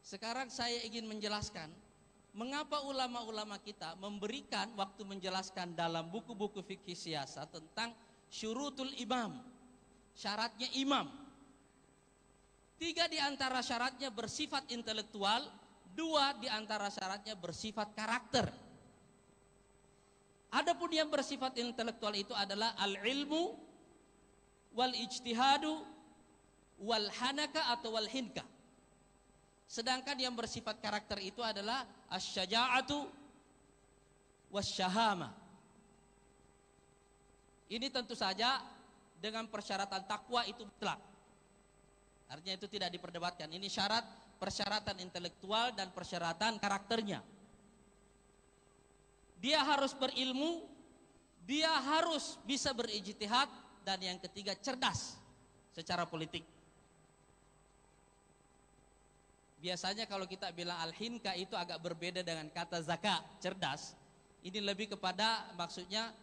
Sekarang saya ingin menjelaskan mengapa ulama-ulama kita memberikan waktu menjelaskan dalam buku-buku fikih siasat tentang syurutul imam, syaratnya imam. 3 di antara syaratnya bersifat intelektual, 2 di antara syaratnya bersifat karakter. Adapun yang bersifat intelektual itu adalah al-ilmu wal ijtihadu wal hanaka atau wal hinka. Sedangkan yang bersifat karakter itu adalah asy-syaja'atu wasyahama. Ini tentu saja dengan persyaratan takwa itu mutlak. Artinya itu tidak diperdebatkan. Ini syarat persyaratan intelektual dan persyaratan karakternya. Dia harus berilmu, dia harus bisa berijtihad, dan yang ketiga cerdas secara politik. Biasanya kalau kita bilang al-hinka itu agak berbeda dengan kata zaka, cerdas. Ini lebih kepada maksudnya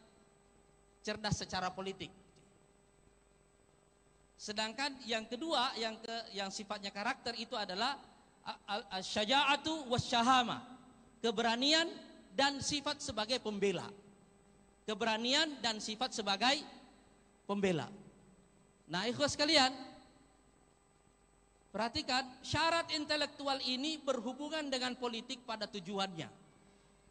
cerdas secara politik. Sedangkan yang kedua yang sifatnya karakter itu adalah asy-syaja'atu wasyahama, keberanian dan sifat sebagai pembela. Keberanian dan sifat sebagai pembela. Nah, ikhwas sekalian, perhatikan, syarat intelektual ini berhubungan dengan politik pada tujuannya.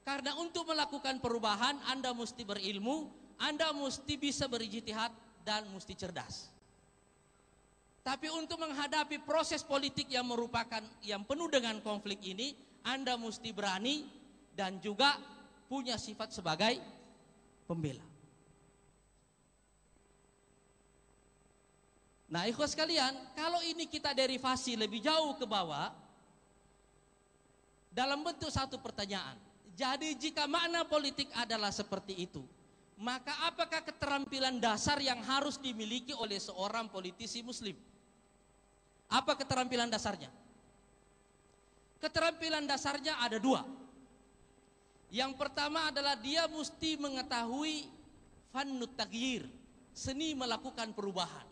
Karena untuk melakukan perubahan Anda mesti berilmu, Anda mesti bisa berijtihad dan mesti cerdas. Tapi untuk menghadapi proses politik yang merupakan yang penuh dengan konflik ini, Anda mesti berani dan juga punya sifat sebagai pembela. Nah, ikhwas sekalian, kalau ini kita derivasi lebih jauh ke bawah dalam bentuk satu pertanyaan. Jadi jika makna politik adalah seperti itu, maka apakah keterampilan dasar yang harus dimiliki oleh seorang politisi muslim? Apa keterampilan dasarnya? Keterampilan dasarnya ada 2. Yang pertama adalah dia mesti mengetahui fannut taghyir, seni melakukan perubahan.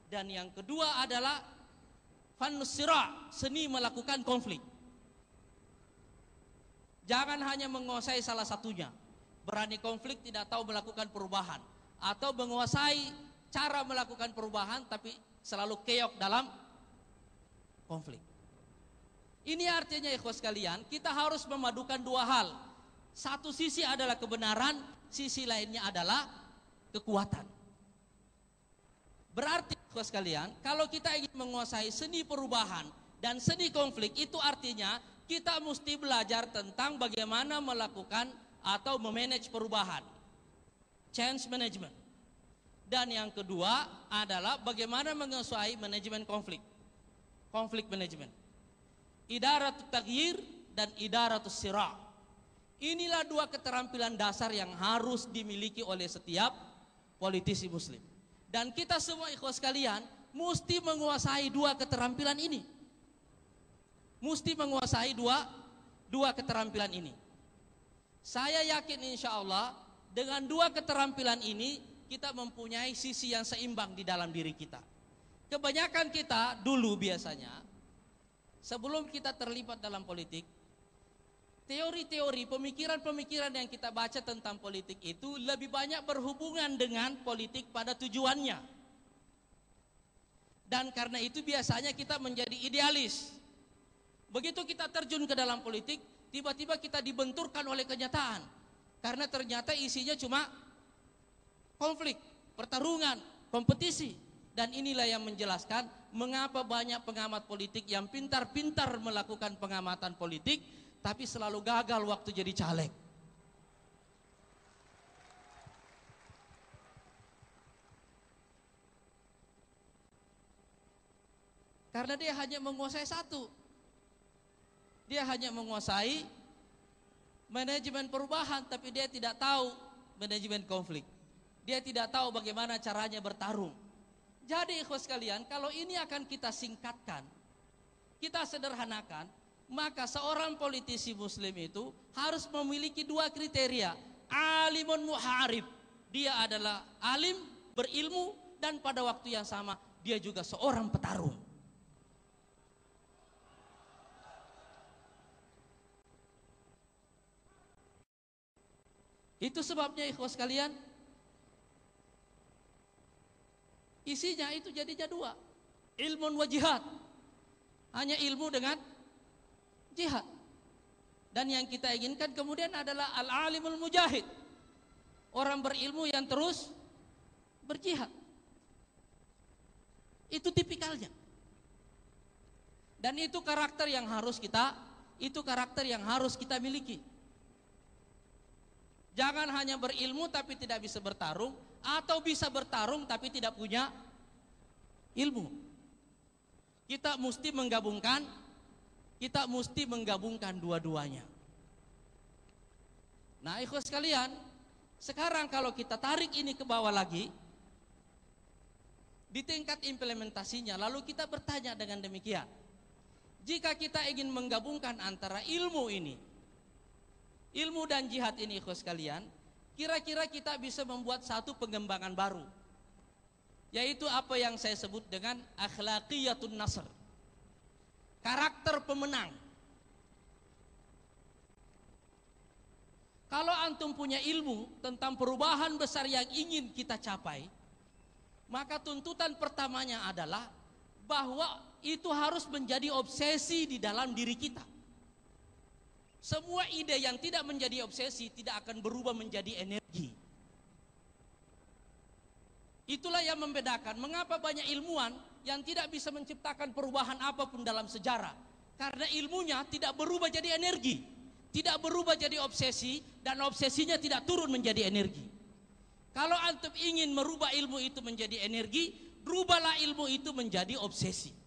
Dan yang kedua adalah fannus sira', seni melakukan konflik. Jangan hanya menguasai salah satunya, berani konflik tidak tahu melakukan perubahan, atau menguasai cara melakukan perubahan tapi selalu keok dalam konflik. Ini artinya ikhwas sekalian, kita harus memadukan 2 hal. Satu sisi adalah kebenaran, sisi lainnya adalah kekuatan. Berarti ikhwas sekalian, kalau kita ingin menguasai seni perubahan dan seni konflik, itu artinya kita mesti belajar tentang bagaimana melakukan atau memanage perubahan, change management. Dan yang kedua adalah bagaimana menguasai manajemen konflik, konflik management, idaratut taghyir dan idaratus sira'. Inilah 2 keterampilan dasar yang harus dimiliki oleh setiap politisi muslim. Dan kita semua ikhwas sekalian mesti menguasai 2 keterampilan ini. Mesti menguasai dua keterampilan ini. Saya yakin insya Allah dengan 2 keterampilan ini kita mempunyai sisi yang seimbang di dalam diri kita. Kebanyakan kita dulu biasanya sebelum kita terlibat dalam politik, teori-teori, pemikiran-pemikiran yang kita baca tentang politik itu lebih banyak berhubungan dengan politik pada tujuannya. Dan karena itu biasanya kita menjadi idealis. Begitu kita terjun ke dalam politik, tiba-tiba kita dibenturkan oleh kenyataan. Karena ternyata isinya cuma konflik, pertarungan, kompetisi. Dan inilah yang menjelaskan mengapa banyak pengamat politik yang pintar-pintar melakukan pengamatan politik, tapi selalu gagal waktu jadi caleg. Karena dia hanya menguasai satu. Dia hanya menguasai manajemen perubahan, tapi dia tidak tahu manajemen konflik. Dia tidak tahu bagaimana caranya bertarung. Jadi ikhwas sekalian, kalau ini akan kita singkatkan, kita sederhanakan, maka seorang politisi muslim itu harus memiliki 2 kriteria. Alimun muharib, dia adalah alim, berilmu, dan pada waktu yang sama dia juga seorang petarung. Itu sebabnya ikhwas sekalian, isinya itu jadinya dua, ilmun wa jihad. Hanya ilmu dengan jihad. Dan yang kita inginkan kemudian adalah al-alimul mujahid, orang berilmu yang terus berjihad. Itu tipikalnya. Dan itu karakter yang harus kita miliki. Jangan hanya berilmu tapi tidak bisa bertarung, atau bisa bertarung tapi tidak punya ilmu. Kita mesti menggabungkan dua-duanya. Nah, ikhwas sekalian, sekarang kalau kita tarik ini ke bawah lagi, di tingkat implementasinya, lalu kita bertanya dengan demikian. Jika kita ingin menggabungkan antara ilmu dan jihad ini, ikhwas sekalian, kira-kira kita bisa membuat satu pengembangan baru, yaitu apa yang saya sebut dengan akhlaqiyatun nasr, karakter pemenang. Kalau antum punya ilmu tentang perubahan besar yang ingin kita capai, maka tuntutan pertamanya adalah bahwa itu harus menjadi obsesi di dalam diri kita. Semua ide yang tidak menjadi obsesi tidak akan berubah menjadi energi. Itulah yang membedakan mengapa banyak ilmuwan yang tidak bisa menciptakan perubahan apapun dalam sejarah. Karena ilmunya tidak berubah jadi energi, tidak berubah jadi obsesi, dan obsesinya tidak turun menjadi energi. Kalau antum ingin merubah ilmu itu menjadi energi, rubahlah ilmu itu menjadi obsesi.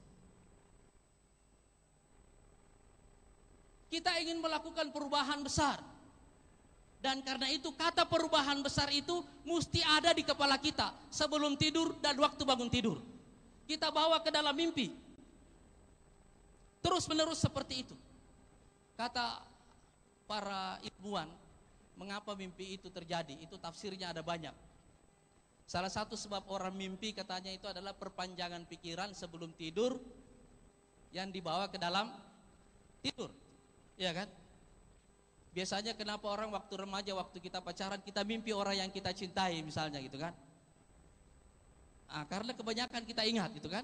Kita ingin melakukan perubahan besar, dan karena itu kata perubahan besar itu mesti ada di kepala kita sebelum tidur dan waktu bangun tidur. Kita bawa ke dalam mimpi, terus menerus seperti itu. Kata para ilmuwan, mengapa mimpi itu terjadi? Itu tafsirnya ada banyak. Salah satu sebab orang mimpi katanya itu adalah perpanjangan pikiran sebelum tidur yang dibawa ke dalam tidur. Iya kan? Biasanya kenapa orang waktu remaja, waktu kita pacaran, kita mimpi orang yang kita cintai misalnya gitu kan? Karena kebanyakan kita ingat gitu kan?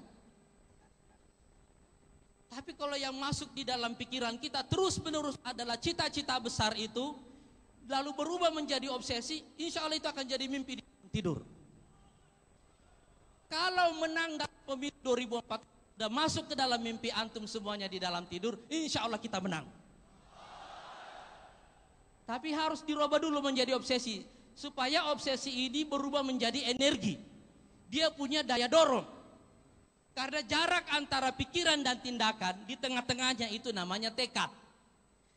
Tapi kalau yang masuk di dalam pikiran kita terus menerus adalah cita-cita besar itu, lalu berubah menjadi obsesi, insya Allah itu akan jadi mimpi di tidur. Kalau menang dalam pemilu 2004 dan masuk ke dalam mimpi antum semuanya di dalam tidur, insya Allah kita menang. Tapi harus dirubah dulu menjadi obsesi, supaya obsesi ini berubah menjadi energi. Dia punya daya dorong. Karena jarak antara pikiran dan tindakan, di tengah-tengahnya itu namanya tekad.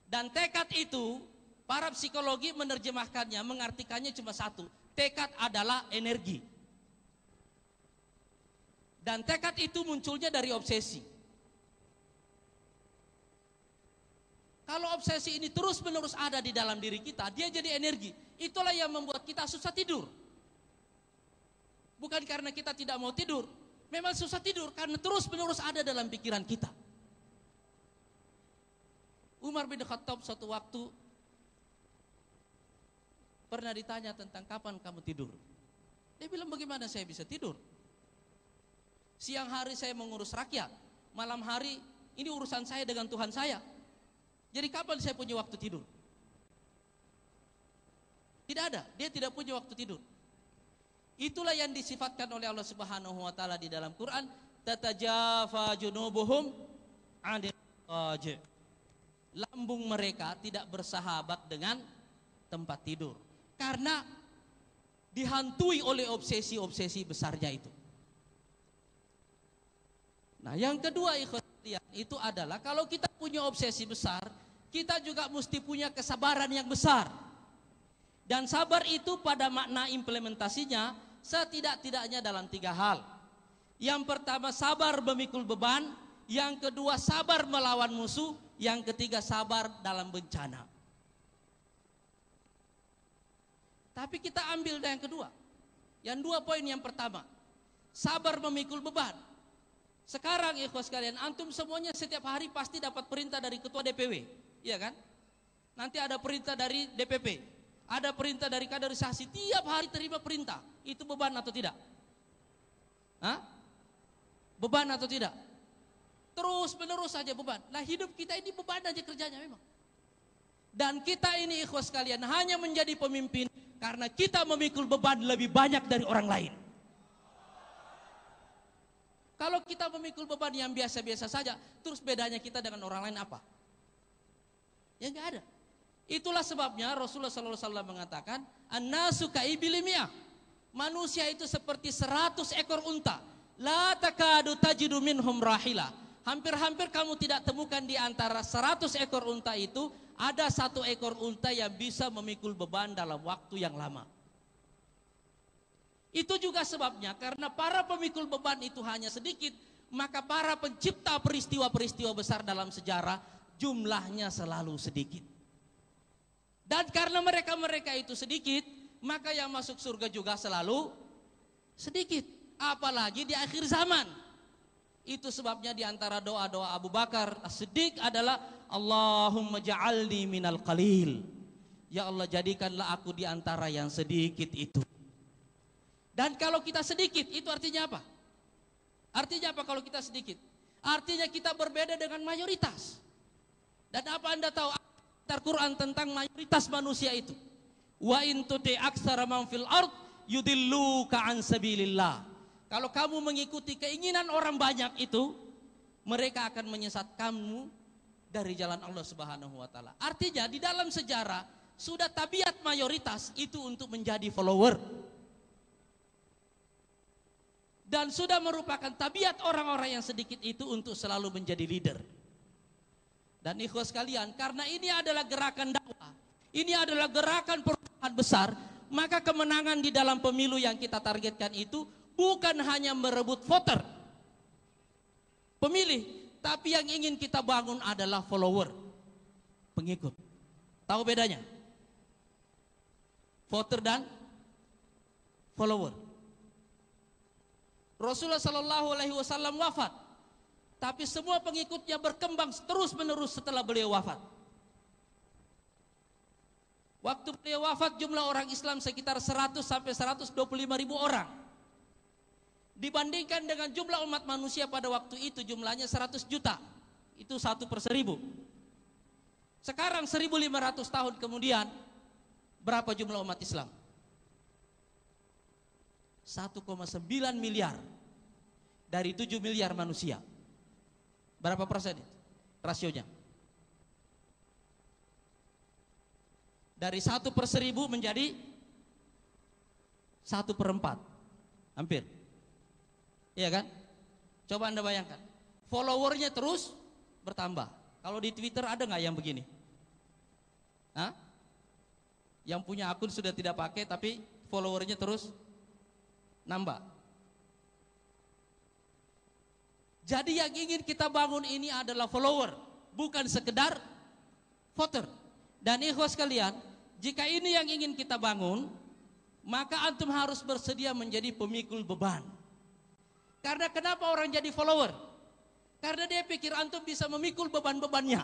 Dan tekad itu, para psikologi menerjemahkannya, mengartikannya cuma satu. Tekad adalah energi. Dan tekad itu munculnya dari obsesi. Kalau obsesi ini terus-menerus ada di dalam diri kita, dia jadi energi. Itulah yang membuat kita susah tidur. Bukan karena kita tidak mau tidur, memang susah tidur karena terus-menerus ada dalam pikiran kita. Umar bin Khattab suatu waktu pernah ditanya tentang kapan kamu tidur. Dia bilang, bagaimana saya bisa tidur? Siang hari saya mengurus rakyat, malam hari ini urusan saya dengan Tuhan saya. Jadi kapan saya punya waktu tidur? Tidak ada, dia tidak punya waktu tidur. Itulah yang disifatkan oleh Allah Subhanahu wa taala di dalam Quran, tatajafa junubuhum 'anil madaji'. Lambung mereka tidak bersahabat dengan tempat tidur karena dihantui oleh obsesi-obsesi besarnya itu. Nah, yang kedua itu adalah kalau kita punya obsesi besar, kita juga mesti punya kesabaran yang besar. Dan sabar itu pada makna implementasinya setidak-tidaknya dalam 3 hal. Yang pertama, sabar memikul beban. Yang kedua, sabar melawan musuh. Yang ketiga, sabar dalam bencana. Tapi kita ambil yang kedua. Yang 2 poin yang pertama, sabar memikul beban. Sekarang ikhwas sekalian, antum semuanya setiap hari pasti dapat perintah dari ketua DPW, iya kan? Nanti ada perintah dari DPP, ada perintah dari kaderisasi, tiap hari terima perintah. Itu beban atau tidak? Hah? Beban atau tidak? Terus menerus saja beban. Nah hidup kita ini beban aja kerjanya memang. Dan kita ini ikhwas sekalian hanya menjadi pemimpin karena kita memikul beban lebih banyak dari orang lain. Kalau kita memikul beban yang biasa-biasa saja, terus bedanya kita dengan orang lain apa? Ya nggak ada. Itulah sebabnya Rasulullah SAW mengatakan, an-nasu kaibilimiyah. Manusia itu seperti 100 ekor unta. La takadu tajidu minhum rahila. Hampir-hampir kamu tidak temukan di antara 100 ekor unta itu ada 1 ekor unta yang bisa memikul beban dalam waktu yang lama. Itu juga sebabnya karena para pemikul beban itu hanya sedikit, maka para pencipta peristiwa-peristiwa besar dalam sejarah jumlahnya selalu sedikit. Dan karena mereka itu sedikit, maka yang masuk surga juga selalu sedikit. Apalagi di akhir zaman. Itu sebabnya di antara doa-doa Abu Bakar As-Siddiq adalah Allahumma ja'alni minal qalil. Ya Allah, jadikanlah aku di antara yang sedikit itu. Dan kalau kita sedikit, itu artinya apa? Artinya apa kalau kita sedikit? Artinya kita berbeda dengan mayoritas. Dan apa Anda tahu Al-Quran tentang mayoritas manusia itu? Wa in tuti aktsara man fil ard yudilluka an sabilillah. Kalau kamu mengikuti keinginan orang banyak itu, mereka akan menyesat kamu dari jalan Allah Subhanahu wa taala. Artinya di dalam sejarah sudah tabiat mayoritas itu untuk menjadi follower. Dan sudah merupakan tabiat orang-orang yang sedikit itu untuk selalu menjadi leader. Dan ikhwas sekalian, karena ini adalah gerakan dakwah, ini adalah gerakan perubahan besar, maka kemenangan di dalam pemilu yang kita targetkan itu bukan hanya merebut voter, pemilih, tapi yang ingin kita bangun adalah follower, pengikut. Tahu bedanya? Voter dan follower. Rasulullah SAW wafat, tapi semua pengikutnya berkembang terus menerus setelah beliau wafat. Waktu beliau wafat jumlah orang Islam sekitar 100 sampai 125 ribu orang. Dibandingkan dengan jumlah umat manusia pada waktu itu jumlahnya 100 juta. Itu 1/1000. Sekarang 1500 tahun kemudian berapa jumlah umat Islam? 1,9 miliar dari 7 miliar manusia. Berapa persen itu rasionya? Dari 1/1000 menjadi 1/4, hampir. Iya kan? Coba Anda bayangkan, followernya terus bertambah. Kalau di Twitter ada nggak yang begini? Hah? Yang punya akun sudah tidak pakai tapi followernya terus nambah. Jadi yang ingin kita bangun ini adalah follower, bukan sekedar voter. Dan ikhwas sekalian, jika ini yang ingin kita bangun, maka antum harus bersedia menjadi pemikul beban. Karena kenapa orang jadi follower? Karena dia pikir antum bisa memikul beban-bebannya.